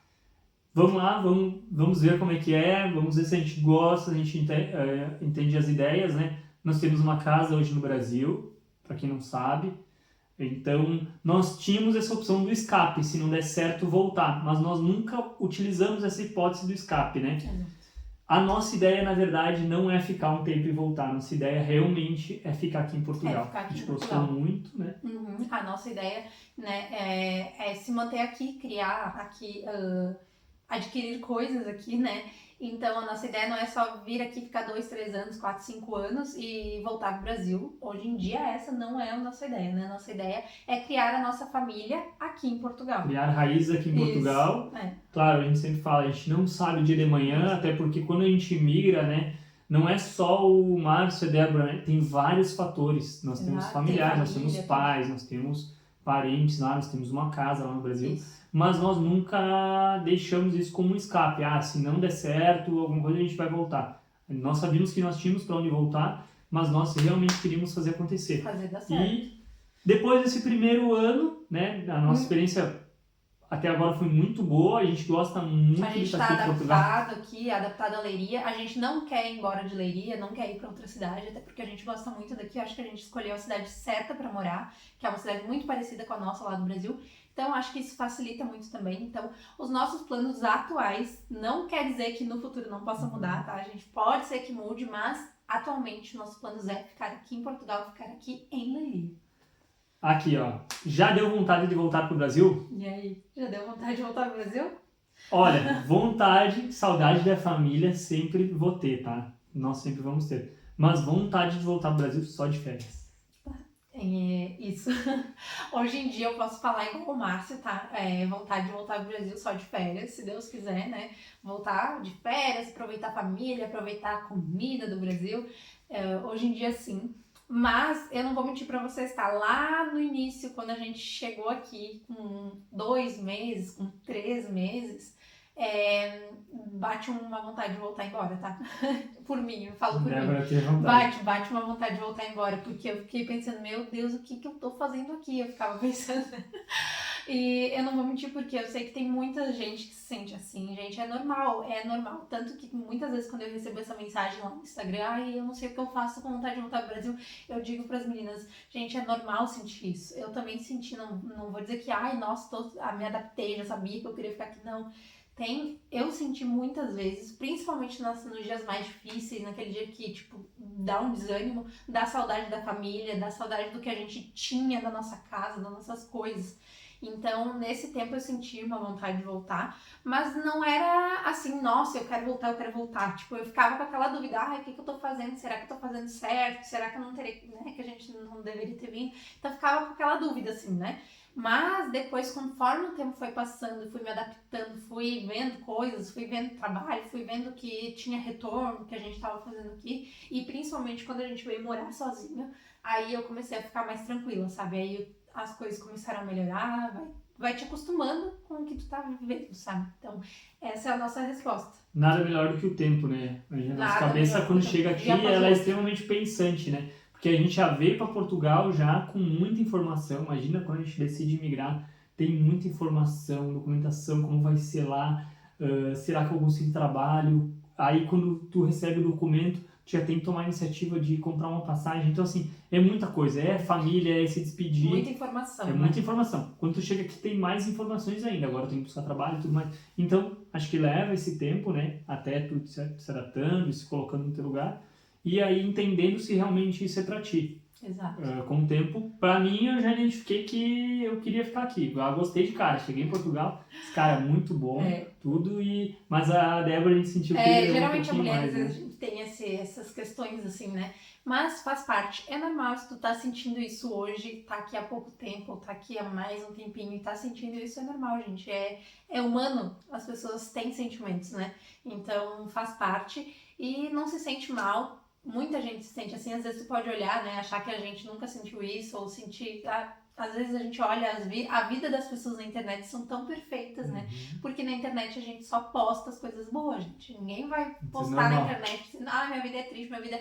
Vamos lá, vamos ver como é que é, vamos ver se a gente gosta, a gente entende as ideias, né? Nós temos uma casa hoje no Brasil, para quem não sabe. Então, nós tínhamos essa opção do escape, se não der certo, voltar. Mas nós nunca utilizamos essa hipótese do escape, né? A nossa ideia, na verdade, não é ficar um tempo e voltar. A nossa ideia realmente é ficar aqui em Portugal. A gente gostou muito, né? A nossa ideia, né, é se manter aqui, criar aqui, adquirir coisas aqui, né? Então, a nossa ideia não é só vir aqui, ficar 2, 3 anos, 4, 5 anos e voltar para o Brasil. Hoje em dia, essa não é a nossa ideia, né? A nossa ideia é criar a nossa família aqui em Portugal. Criar raízes aqui em Portugal. Claro, a gente sempre fala, a gente não sabe o dia de manhã, até porque quando a gente migra, né? Não é só o Márcio e a Débora, né? Tem vários fatores. Nós temos familiares, nós temos pais, nós temos parentes lá, nós temos uma casa lá no Brasil. Mas nós nunca deixamos isso como um escape. Se não der certo, alguma coisa a gente vai voltar. Nós sabíamos que nós tínhamos para onde voltar, mas nós realmente queríamos fazer acontecer. Fazer dar certo. E depois desse primeiro ano, né, a nossa experiência até agora foi muito boa, a gente gosta muito de estar aqui em Portugal. A gente está adaptado aqui, adaptado a Leiria. A gente não quer ir embora de Leiria, não quer ir para outra cidade, até porque a gente gosta muito daqui. Acho que a gente escolheu a cidade certa para morar, que é uma cidade muito parecida com a nossa lá do Brasil. Então, acho que isso facilita muito também. Então, os nossos planos atuais não quer dizer que no futuro não possa mudar, tá? A gente pode ser que mude, mas atualmente nossos planos é ficar aqui em Portugal, ficar aqui em Leiria. Aqui, ó. Já deu vontade de voltar pro Brasil? E aí? Já deu vontade de voltar pro Brasil? Olha, vontade, saudade da família sempre vou ter, tá? Nós sempre vamos ter. Mas vontade de voltar pro Brasil só de férias. Isso. Hoje em dia eu posso falar igual o Márcio, tá? Vontade de voltar pro Brasil só de férias, se Deus quiser, né? Voltar de férias, aproveitar a família, aproveitar a comida do Brasil. Hoje em dia, sim. Mas eu não vou mentir pra vocês, tá? Lá no início, quando a gente chegou aqui com 2 meses, com 3 meses, bate uma vontade de voltar embora, tá? Por mim, eu falo por mim. Bate uma vontade de voltar embora, porque eu fiquei pensando, meu Deus, o que eu tô fazendo aqui? Eu ficava pensando. E eu não vou mentir porque eu sei que tem muita gente que se sente assim, gente, é normal. Tanto que muitas vezes quando eu recebo essa mensagem lá no Instagram, eu não sei o que eu faço com vontade de voltar ao Brasil, eu digo pras meninas, gente, é normal sentir isso. Eu também senti, não vou dizer que, nossa, me adaptei, já sabia que eu queria ficar aqui, não. Eu senti muitas vezes, principalmente nos dias mais difíceis, naquele dia que, tipo, dá um desânimo, dá saudade da família, dá saudade do que a gente tinha da nossa casa, das nossas coisas. Então, nesse tempo eu senti uma vontade de voltar, mas não era assim, nossa, eu quero voltar. Tipo, eu ficava com aquela dúvida, o que eu tô fazendo? Será que eu tô fazendo certo? Será que eu não terei, né, que a gente não deveria ter vindo? Então, eu ficava com aquela dúvida, assim, né? Mas depois, conforme o tempo foi passando, fui me adaptando, fui vendo coisas, fui vendo trabalho, fui vendo que tinha retorno, que a gente estava fazendo aqui. E principalmente quando a gente veio morar sozinho, aí eu comecei a ficar mais tranquila, sabe? Aí as coisas começaram a melhorar, vai te acostumando com o que tu tá vivendo, sabe? Então, essa é a nossa resposta. Nada melhor do que o tempo, né? A nossa Nada cabeça, melhor. quando chega aqui, Já passou. ela é extremamente pensante, né? Porque a gente já veio para Portugal já com muita informação. Imagina quando a gente decide migrar, tem muita informação, documentação, como vai ser lá, será que eu consigo trabalho? Aí quando tu recebe o documento, tu já tem que tomar a iniciativa de comprar uma passagem. Então, assim, é muita coisa. É família, é se despedir. Muita informação. É muita informação. Quando tu chega aqui, tem mais informações ainda. Agora tem que buscar trabalho e tudo mais. Então, acho que leva esse tempo, né? Até tu se adaptando, se colocando no teu lugar. E aí, entendendo se realmente isso é pra ti. Exato. Com o tempo, pra mim, eu já identifiquei que eu queria ficar aqui. Eu gostei de cara. Cheguei em Portugal, esse cara é muito bom, tudo. Mas a Débora, a gente sentiu que ele geralmente um pouquinho a mulher, mais, às vezes, a gente tem essas questões assim, né? Mas faz parte. É normal se tu tá sentindo isso hoje, tá aqui há pouco tempo, tá aqui há mais um tempinho e tá sentindo isso, é normal, gente. É humano. As pessoas têm sentimentos, né? Então faz parte. E não se sente mal. Muita gente se sente assim. Às vezes tu pode olhar, né? Achar que a gente nunca sentiu isso ou sentir... Às vezes a gente olha a vida das pessoas na internet são tão perfeitas, né? Porque na internet a gente só posta as coisas boas, gente. Ninguém vai postar na internet dizendo, minha vida é triste, minha vida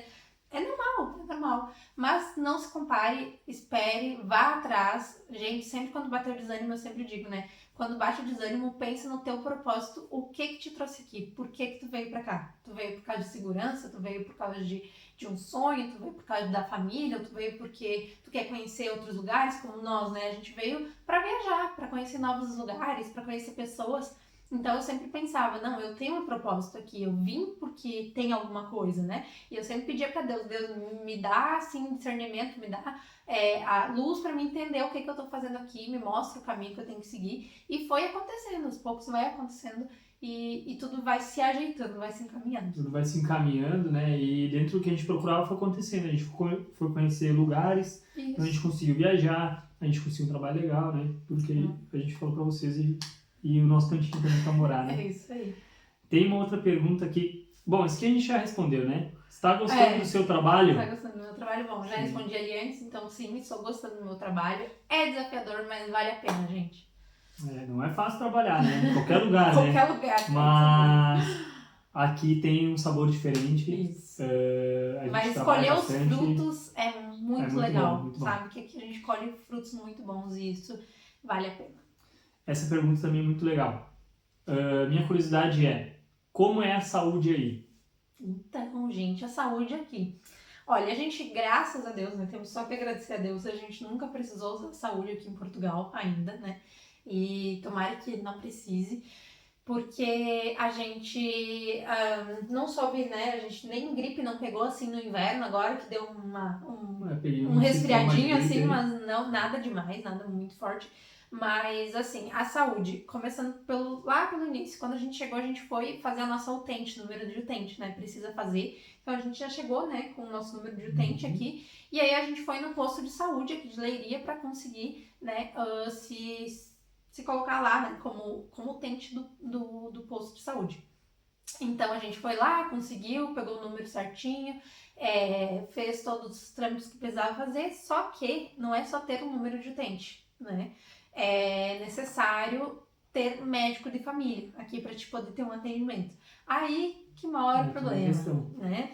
é normal. Mas não se compare, espere, vá atrás. Gente, sempre quando bater o desânimo, eu sempre digo, né? Quando bate o desânimo, pense no teu propósito, o que te trouxe aqui, por que tu veio pra cá? Tu veio por causa de segurança, tu veio por causa de um sonho, tu veio por causa da família, tu veio porque tu quer conhecer outros lugares, como nós, né? A gente veio pra viajar, pra conhecer novos lugares, pra conhecer pessoas. Então eu sempre pensava, não, eu tenho um propósito aqui, eu vim porque tem alguma coisa, né? E eu sempre pedia pra Deus, me dá, assim, discernimento, me dá a luz pra me entender o que eu tô fazendo aqui, me mostra o caminho que eu tenho que seguir. E foi acontecendo, aos poucos vai acontecendo e tudo vai se ajeitando, vai se encaminhando. Tudo vai se encaminhando, né? E dentro do que a gente procurava foi acontecendo. A gente foi conhecer lugares, então a gente conseguiu viajar, a gente conseguiu um trabalho legal, né? Porque a gente falou pra vocês e o nosso cantinho também pra morar, né? É isso aí. Tem uma outra pergunta aqui. Bom, isso aqui a gente já respondeu, né? Você tá gostando do seu trabalho? Tá gostando do meu trabalho? Bom, já respondi ali antes, então sim, estou gostando do meu trabalho. É desafiador, mas vale a pena, gente. Não é fácil trabalhar, né? Em qualquer lugar, né? Qualquer lugar. Mas aqui tem um sabor diferente. Isso. A gente Mas escolher os frutos é muito legal, bom, muito sabe? Que aqui a gente colhe frutos muito bons e isso vale a pena. Essa pergunta também é muito legal. Minha curiosidade é, como é a saúde aí? Então, gente, a saúde aqui. Olha, a gente, graças a Deus, né, temos só que agradecer a Deus, a gente nunca precisou usar saúde aqui em Portugal ainda, né? E tomara que não precise, porque a gente não soube, né? A gente nem gripe não pegou assim no inverno, agora que deu um resfriadinho assim, mas não, nada demais, nada muito forte. Mas, assim, a saúde, começando lá pelo início, quando a gente chegou, a gente foi fazer a nossa utente, número de utente, né? Precisa fazer. Então, a gente já chegou, né, com o nosso número de utente aqui. E aí, a gente foi no posto de saúde aqui de Leiria para conseguir, né, se colocar lá, né, como utente do posto de saúde. Então, a gente foi lá, conseguiu, pegou o número certinho, fez todos os trâmites que precisava fazer, só que não é só ter um número de utente, né? É necessário ter médico de família aqui para te poder ter um atendimento. Aí que mora o problema, né?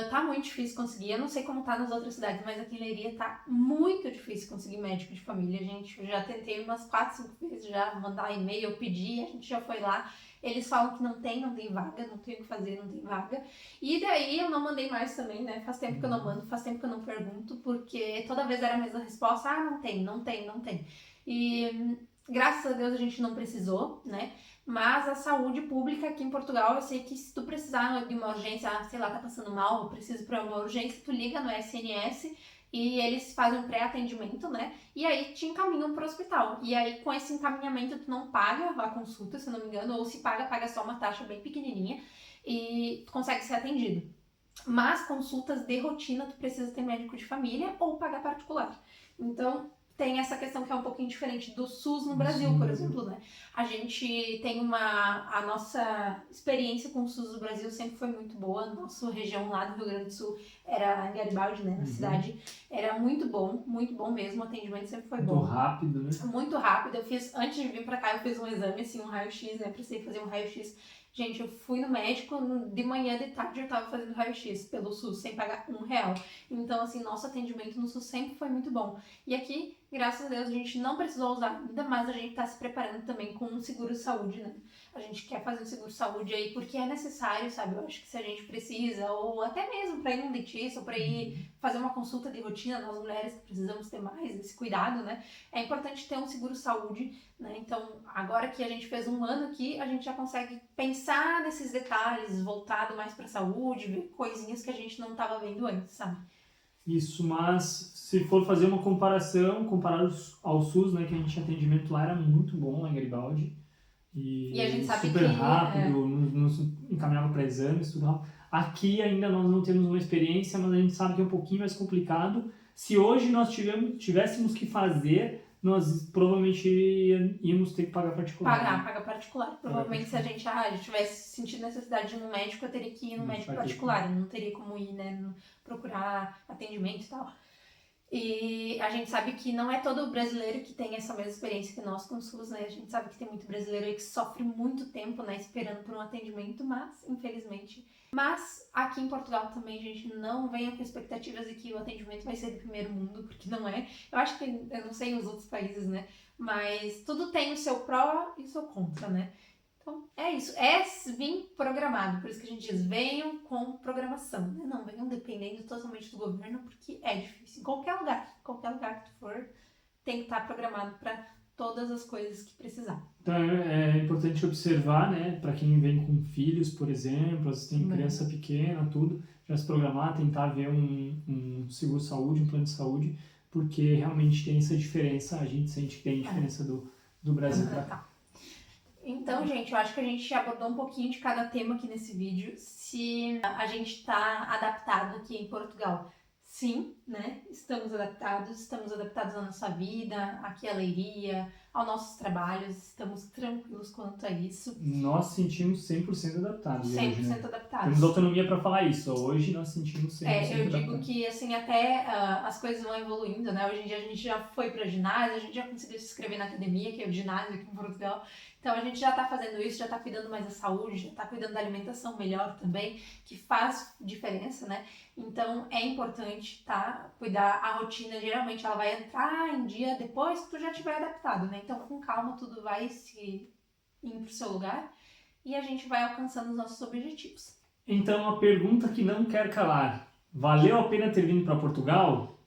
Tá muito difícil conseguir, eu não sei como tá nas outras cidades, mas aqui em Leiria tá muito difícil conseguir médico de família, gente. Eu já tentei umas 4, 5 vezes já mandar e-mail, pedir, a gente já foi lá. Eles falam que não tem vaga, não tem o que fazer, não tem vaga. E daí eu não mandei mais também, né? Faz tempo que eu não mando, faz tempo que eu não pergunto, porque toda vez era a mesma resposta, não tem. E graças a Deus a gente não precisou, né? Mas a saúde pública aqui em Portugal, eu sei que se tu precisar de uma urgência, sei lá, tá passando mal, preciso para uma urgência, tu liga no SNS e eles fazem um pré-atendimento, né? E aí te encaminham pro hospital. E aí com esse encaminhamento tu não paga a consulta, se eu não me engano, ou se paga só uma taxa bem pequenininha e tu consegue ser atendido. Mas consultas de rotina tu precisa ter médico de família ou pagar particular. Então tem essa questão que é um pouquinho diferente do SUS no Brasil, por exemplo, né? A gente tem a nossa experiência com o SUS do Brasil sempre foi muito boa. Nossa região lá do Rio Grande do Sul era em Garibaldi, né, na cidade, era muito bom mesmo, o atendimento sempre foi bom. Muito rápido, né? Muito rápido. Antes de vir pra cá, eu fiz um exame, assim, um raio-x, né, precisei fazer um raio-x. Gente, eu fui no médico, de manhã, de tarde, eu tava fazendo raio-x pelo SUS, sem pagar R$1. Então, assim, nosso atendimento no SUS sempre foi muito bom. E aqui, graças a Deus, a gente não precisou usar, ainda mais a gente tá se preparando também com um seguro-saúde, né? A gente quer fazer um seguro-saúde aí porque é necessário, sabe? Eu acho que se a gente precisa, ou até mesmo pra ir num dentista, ou pra ir fazer uma consulta de rotina, nós mulheres que precisamos ter mais esse cuidado, né? É importante ter um seguro-saúde, né? Então, agora que a gente fez um ano aqui, a gente já consegue pensar nesses detalhes, voltado mais pra saúde, ver coisinhas que a gente não tava vendo antes, sabe? Isso, mas se for fazer uma comparação, comparado ao SUS, né, que a gente tinha atendimento lá, era muito bom lá em Garibaldi. E a gente sabe super que, rápido, nos encaminhava para exames, tudo rápido. Aqui ainda nós não temos uma experiência, mas a gente sabe que é um pouquinho mais complicado. Se hoje nós tivéssemos que fazer, nós provavelmente íamos ter que pagar particular. Pagar particular. Provavelmente se a gente tivesse sentido necessidade de ir no médico, eu teria que ir no médico particular. Eu não teria como ir, né, procurar atendimento e tal. E a gente sabe que não é todo brasileiro que tem essa mesma experiência que nós com o SUS, né? A gente sabe que tem muito brasileiro aí que sofre muito tempo, né, esperando por um atendimento, mas, infelizmente... Mas aqui em Portugal também, gente, não venha com expectativas de que o atendimento vai ser do primeiro mundo, porque não é. Eu acho que, eu não sei os outros países, né? Mas tudo tem o seu pró e o seu contra, né? Então, é isso. É vir programado. Por isso que a gente diz, venham com programação. Né? Não venham dependendo totalmente do governo, porque é difícil. Em qualquer lugar que tu for, tem que estar programado para todas as coisas que precisar. Então é importante observar, né, para quem vem com filhos, por exemplo, às vezes tem criança pequena, tudo, já se programar, tentar ver um seguro-saúde, um plano de saúde, porque realmente tem essa diferença, a gente sente que tem diferença do Brasil para cá. Então, gente, eu acho que a gente abordou um pouquinho de cada tema aqui nesse vídeo. Se a gente está adaptado aqui em Portugal, sim, né? Estamos adaptados à nossa vida, aqui à Leiria, aos nossos trabalhos, estamos tranquilos quanto a isso. Nós sentimos 100% adaptados. 100% hoje, né? adaptados. Temos autonomia para falar isso. Hoje nós sentimos 100% adaptados. Eu digo que, assim, até as coisas vão evoluindo, né? Hoje em dia a gente já foi para ginásio, a gente já conseguiu se inscrever na academia, que é o ginásio aqui em Portugal. Então a gente já tá fazendo isso, já tá cuidando mais da saúde, já tá cuidando da alimentação melhor também, que faz diferença, né? Então é importante, tá? Cuidar a rotina, geralmente ela vai entrar em dia depois que tu já tiver adaptado, né? Então com calma tudo vai se ir pro seu lugar e a gente vai alcançando os nossos objetivos. Então a pergunta que não quer calar, valeu a pena ter vindo para Portugal?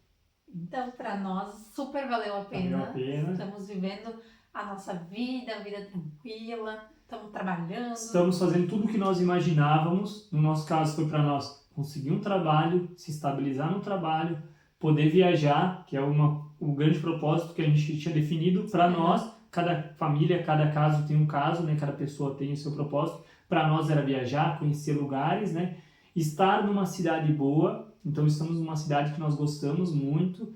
Então para nós super valeu a pena. Valeu a pena. Estamos vivendo a nossa vida tranquila, estamos trabalhando. Estamos fazendo tudo o que nós imaginávamos. No nosso caso foi para nós conseguir um trabalho, se estabilizar no trabalho, poder viajar, que é o grande propósito que a gente tinha definido para nós. Cada família, cada caso tem um caso, né? Cada pessoa tem o seu propósito. Para nós era viajar, conhecer lugares, né? Estar numa cidade boa. Então estamos numa cidade que nós gostamos muito.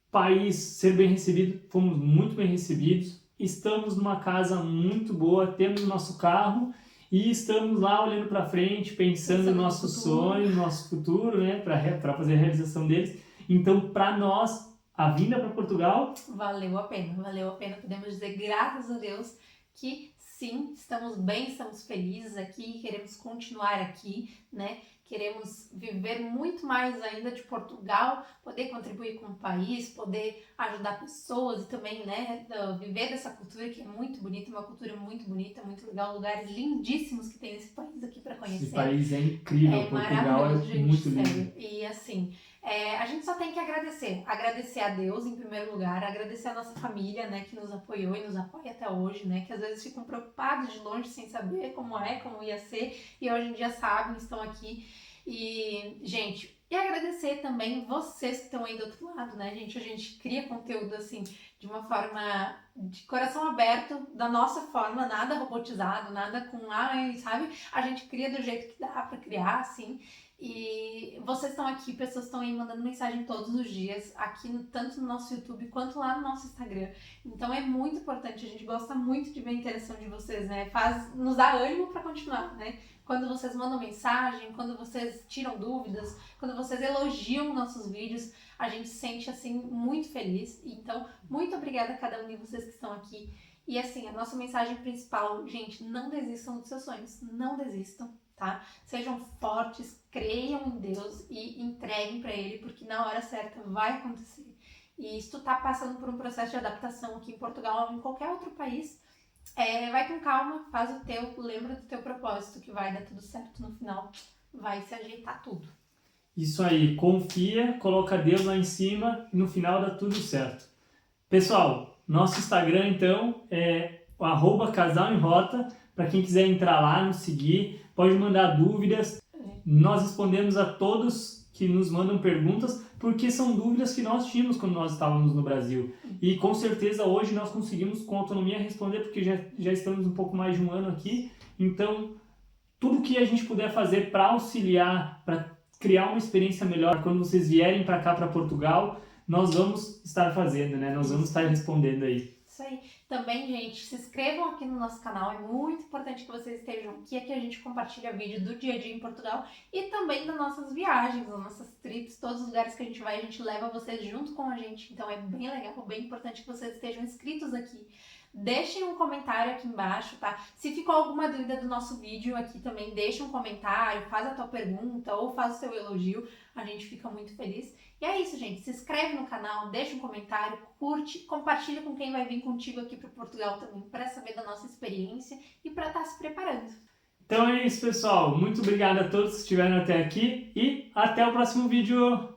País, ser bem recebido, fomos muito bem recebidos. Estamos numa casa muito boa, temos nosso carro e estamos lá olhando para frente, pensando no nosso sonho, no nosso futuro, né, para fazer a realização deles. Então, para nós, a vinda para Portugal valeu a pena. Podemos dizer, graças a Deus, que sim, estamos bem, estamos felizes aqui, queremos continuar aqui, né? Queremos viver muito mais ainda de Portugal, poder contribuir com o país, poder ajudar pessoas e também, né, viver dessa cultura que é muito bonita, uma cultura muito bonita, muito legal, lugares lindíssimos que tem nesse país aqui para conhecer. Esse país é incrível, Portugal é gente, muito lindo. Sério. E assim, a gente só tem que agradecer a Deus em primeiro lugar, agradecer a nossa família, né, que nos apoiou e nos apoia até hoje, né, que às vezes ficam preocupados de longe sem saber como ia ser, e hoje em dia sabem, estão aqui. E, gente, E agradecer também vocês que estão aí do outro lado, né, gente? A gente cria conteúdo assim de uma forma de coração aberto, da nossa forma, nada robotizado, nada com, ai, sabe? A gente cria do jeito que dá pra criar, assim. E vocês estão aqui, pessoas estão aí mandando mensagem todos os dias, aqui tanto no nosso YouTube quanto lá no nosso Instagram. Então é muito importante, a gente gosta muito de ver a interação de vocês, né? Nos dá ânimo para continuar, né? Quando vocês mandam mensagem, quando vocês tiram dúvidas, quando vocês elogiam nossos vídeos, a gente se sente assim muito feliz. Então, muito obrigada a cada um de vocês que estão aqui. E assim, a nossa mensagem principal, gente, não desistam dos seus sonhos, não desistam, tá? Sejam fortes, creiam em Deus e entreguem para Ele, porque na hora certa vai acontecer. E se tu tá passando por um processo de adaptação aqui em Portugal ou em qualquer outro país, vai com calma, faz o teu, lembra do teu propósito, que vai dar tudo certo no final, vai se ajeitar tudo. Isso aí, confia, coloca Deus lá em cima e no final dá tudo certo. Pessoal, nosso Instagram então é o @casalemrota, para quem quiser entrar lá, nos seguir, pode mandar dúvidas, nós respondemos a todos que nos mandam perguntas, porque são dúvidas que nós tínhamos quando nós estávamos no Brasil. E com certeza hoje nós conseguimos com autonomia responder, porque já estamos um pouco mais de um ano aqui. Então, tudo que a gente puder fazer para auxiliar, para criar uma experiência melhor, quando vocês vierem para cá, para Portugal, nós vamos estar fazendo, né? Nós vamos estar respondendo aí. Isso aí. Também, gente, se inscrevam aqui no nosso canal, é muito importante que vocês estejam aqui. Aqui a gente compartilha vídeo do dia a dia em Portugal e também das nossas viagens, das nossas trips, todos os lugares que a gente vai, a gente leva vocês junto com a gente. Então é bem legal, bem importante que vocês estejam inscritos aqui. Deixem um comentário aqui embaixo, tá? Se ficou alguma dúvida do nosso vídeo aqui também, deixa um comentário, faz a tua pergunta ou faz o seu elogio, a gente fica muito feliz. E é isso, gente. Se inscreve no canal, deixa um comentário, curte, compartilha com quem vai vir contigo aqui para Portugal também, para saber da nossa experiência e para estar se preparando. Então é isso, pessoal. Muito obrigado a todos que estiveram até aqui e até o próximo vídeo.